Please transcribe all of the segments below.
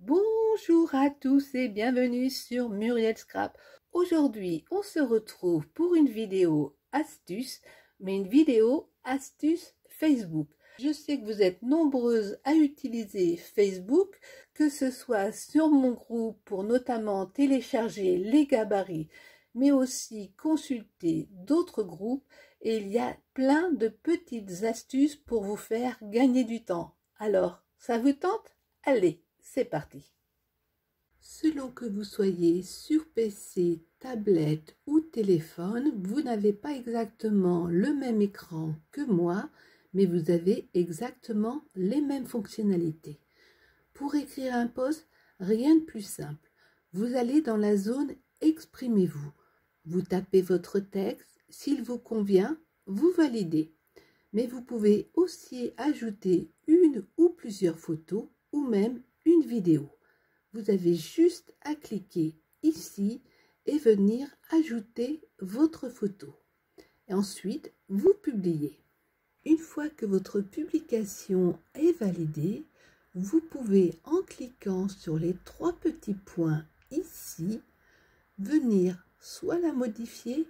Bonjour à tous et bienvenue sur Muriel Scrap. Aujourd'hui, on se retrouve pour une vidéo astuce, mais une vidéo astuce Facebook. Je sais que vous êtes nombreuses à utiliser Facebook, que ce soit sur mon groupe pour notamment télécharger les gabarits, mais aussi consulter d'autres groupes, et il y a plein de petites astuces pour vous faire gagner du temps. Alors, ça vous tente? Allez, c'est parti. Selon que vous soyez sur PC, tablette ou téléphone, vous n'avez pas exactement le même écran que moi, mais vous avez exactement les mêmes fonctionnalités. Pour écrire un post, rien de plus simple. Vous allez dans la zone « Exprimez-vous ». Vous tapez votre texte, s'il vous convient, vous validez. Mais vous pouvez aussi ajouter une ou plusieurs photos ou même une vidéo. Vous avez juste à cliquer ici et venir ajouter votre photo. Et ensuite, vous publiez. Une fois que votre publication est validée, vous pouvez, en cliquant sur les trois petits points ici, venir soit la modifier,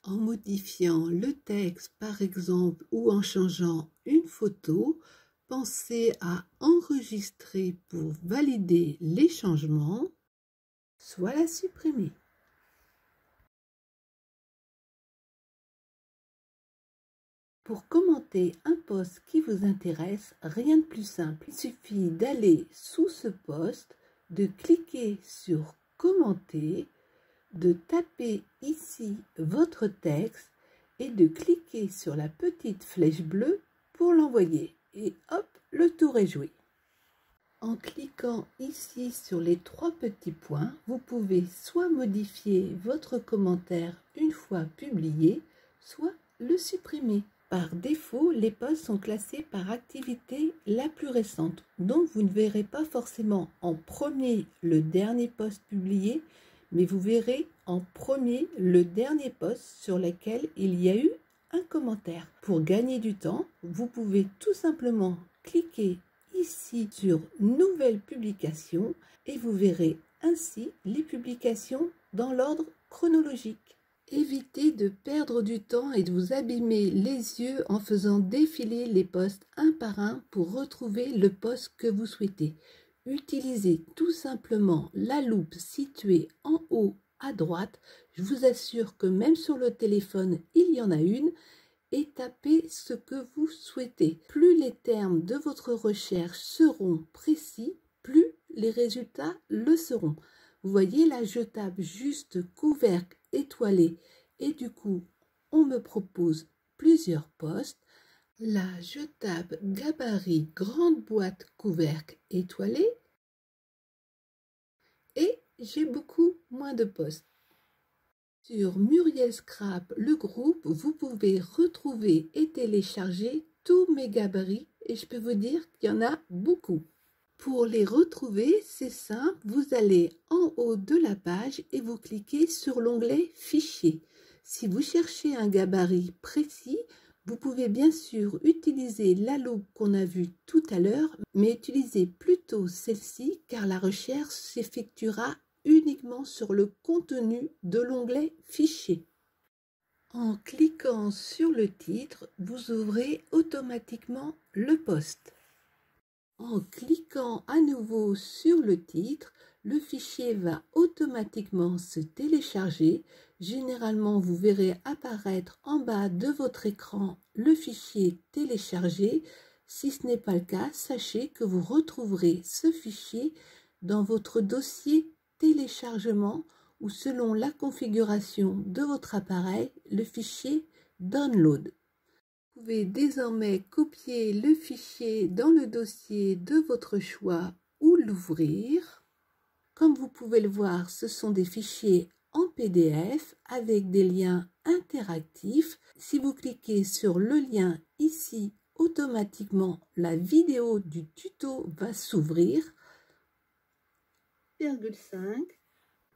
en modifiant le texte par exemple ou en changeant une photo. Pensez à enregistrer pour valider les changements, soit la supprimer. Pour commenter un post qui vous intéresse, rien de plus simple. Il suffit d'aller sous ce post, de cliquer sur « Commenter », de taper ici votre texte et de cliquer sur la petite flèche bleue pour l'envoyer. Et hop, le tour est joué. En cliquant ici sur les trois petits points, vous pouvez soit modifier votre commentaire une fois publié, soit le supprimer. Par défaut, les posts sont classés par activité la plus récente, donc vous ne verrez pas forcément en premier le dernier post publié, mais vous verrez en premier le dernier post sur lequel il y a eu un commentaire. Pour gagner du temps, vous pouvez tout simplement cliquer ici sur Nouvelle publication et vous verrez ainsi les publications dans l'ordre chronologique. Évitez de perdre du temps et de vous abîmer les yeux en faisant défiler les posts un par un pour retrouver le post que vous souhaitez. Utilisez tout simplement la loupe située en haut à droite. Je vous assure que même sur le téléphone, il y en a une. Et tapez ce que vous souhaitez. Plus les termes de votre recherche seront précis, plus les résultats le seront. Vous voyez là, je tape juste couvercle étoilé et du coup, on me propose plusieurs postes. Là, je tape gabarit grande boîte couvercle étoilé et j'ai beaucoup moins de postes. Sur Muriel Scrap, le groupe, vous pouvez retrouver et télécharger tous mes gabarits et je peux vous dire qu'il y en a beaucoup. Pour les retrouver, c'est simple, vous allez en haut de la page et vous cliquez sur l'onglet Fichier. Si vous cherchez un gabarit précis, vous pouvez bien sûr utiliser la loupe qu'on a vue tout à l'heure, mais utilisez plutôt celle-ci car la recherche s'effectuera uniquement sur le contenu de l'onglet Fichier. En cliquant sur le titre, vous ouvrez automatiquement le post. En cliquant à nouveau sur le titre, le fichier va automatiquement se télécharger. Généralement, vous verrez apparaître en bas de votre écran le fichier téléchargé. Si ce n'est pas le cas, sachez que vous retrouverez ce fichier dans votre dossier téléchargement ou selon la configuration de votre appareil, le fichier Download. Vous pouvez désormais copier le fichier dans le dossier de votre choix ou l'ouvrir. Comme vous pouvez le voir, ce sont des fichiers en PDF avec des liens interactifs. Si vous cliquez sur le lien ici, automatiquement la vidéo du tuto va s'ouvrir. 5.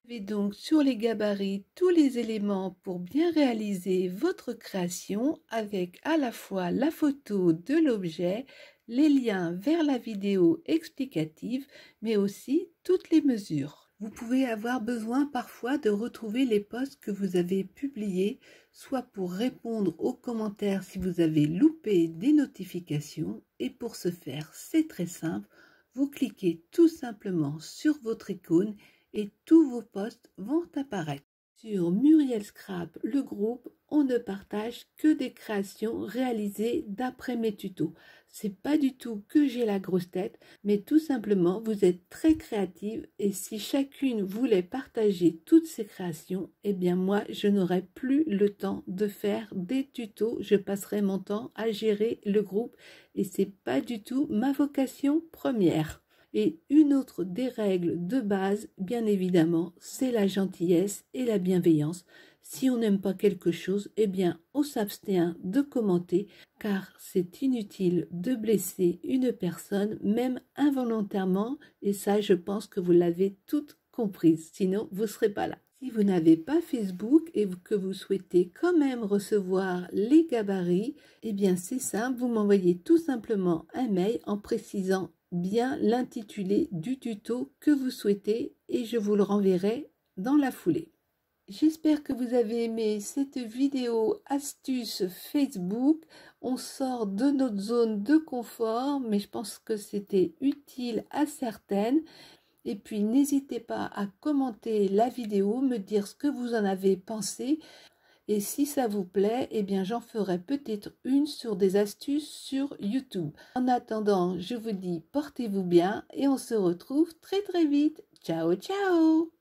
Vous avez donc sur les gabarits tous les éléments pour bien réaliser votre création avec à la fois la photo de l'objet, les liens vers la vidéo explicative, mais aussi toutes les mesures. Vous pouvez avoir besoin parfois de retrouver les posts que vous avez publiés, soit pour répondre aux commentaires si vous avez loupé des notifications, et pour ce faire, c'est très simple, vous cliquez tout simplement sur votre icône et tous vos posts vont apparaître. Sur Muriel Scrap, le groupe, on ne partage que des créations réalisées d'après mes tutos. C'est pas du tout que j'ai la grosse tête, mais tout simplement vous êtes très créative et si chacune voulait partager toutes ses créations, eh bien moi je n'aurais plus le temps de faire des tutos, je passerai mon temps à gérer le groupe et c'est pas du tout ma vocation première. Et une autre des règles de base, bien évidemment, c'est la gentillesse et la bienveillance. Si on n'aime pas quelque chose, eh bien, on s'abstient de commenter, car c'est inutile de blesser une personne, même involontairement, et ça, je pense que vous l'avez toutes comprise, sinon vous ne serez pas là. Si vous n'avez pas Facebook et que vous souhaitez quand même recevoir les gabarits, eh bien c'est simple, vous m'envoyez tout simplement un mail en précisant bien l'intitulé du tuto que vous souhaitez et je vous le renverrai dans la foulée. J'espère que vous avez aimé cette vidéo astuce Facebook. On sort de notre zone de confort, mais je pense que c'était utile à certaines. Et puis n'hésitez pas à commenter la vidéo, me dire ce que vous en avez pensé. Et si ça vous plaît, eh bien j'en ferai peut-être une sur des astuces sur YouTube. En attendant, je vous dis portez-vous bien et on se retrouve très très vite. Ciao ciao!